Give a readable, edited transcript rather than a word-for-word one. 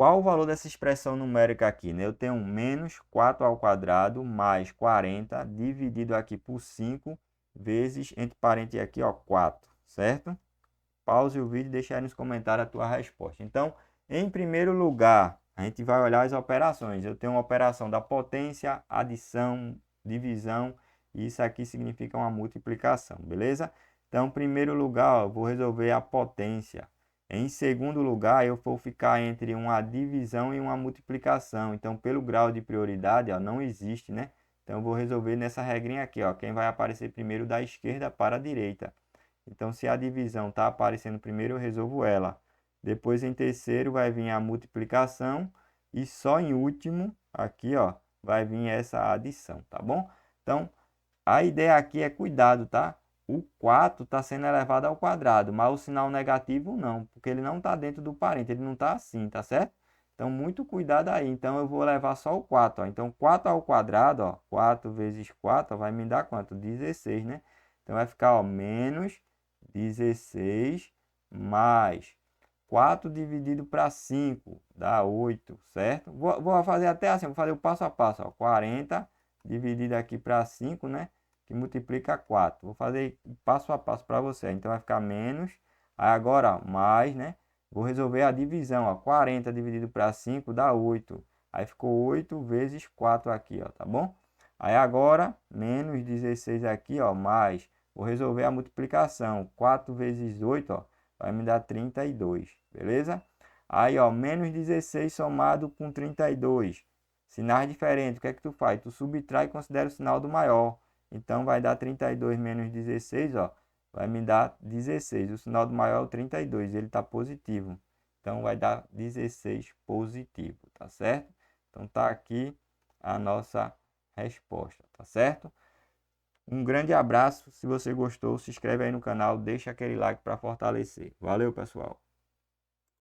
qual o valor dessa expressão numérica aqui, né? Eu tenho menos 4 ao quadrado mais 40 dividido aqui por 5 vezes, entre parênteses aqui, ó, 4, certo? Pause o vídeo e deixa aí nos comentários a tua resposta. Então, em primeiro lugar, a gente vai olhar as operações. Eu tenho uma operação da potência, adição, divisão, e isso aqui significa uma multiplicação, beleza? Então, em primeiro lugar, ó, eu vou resolver a potência. Em segundo lugar, eu vou ficar entre uma divisão e uma multiplicação. Então, pelo grau de prioridade, ó, não existe, né? Então, eu vou resolver nessa regrinha aqui, ó. Quem vai aparecer primeiro da esquerda para a direita. Então, se a divisão está aparecendo primeiro, eu resolvo ela. Depois, em terceiro, vai vir a multiplicação. E só em último, aqui, ó, vai vir essa adição, tá bom? Então, a ideia aqui é cuidado, tá? O 4 está sendo elevado ao quadrado, mas o sinal negativo não, porque ele não está dentro do parente, ele não está assim, tá certo? Então, muito cuidado aí. Então, eu vou levar só o 4, ó. Então, 4 ao quadrado, ó, 4 vezes 4, ó, vai me dar quanto? 16, né? Então, vai ficar, ó, menos 16 mais 4 dividido para 5 dá 8, certo? Vou fazer até assim, vou fazer o passo a passo, ó. 40 dividido aqui para 5, né? Que multiplica 4. Vou fazer passo a passo para você. Então vai ficar menos. Aí agora, ó, mais, né? Vou resolver a divisão, ó. 40 dividido para 5 dá 8. Aí ficou 8 vezes 4 aqui, ó, tá bom? Aí agora, menos 16 aqui, ó, mais. Vou resolver a multiplicação. 4 vezes 8, ó, vai me dar 32, beleza? Aí, ó, menos 16 somado com 32. Sinais diferentes, o que é que tu faz? Tu subtrai e considera o sinal do maior. Então, vai dar 32 menos 16, ó, vai me dar 16. O sinal do maior é o 32, ele está positivo. Então, vai dar 16 positivo, tá certo? Então, tá aqui a nossa resposta, tá certo? Um grande abraço. Se você gostou, se inscreve aí no canal, deixa aquele like para fortalecer. Valeu, pessoal!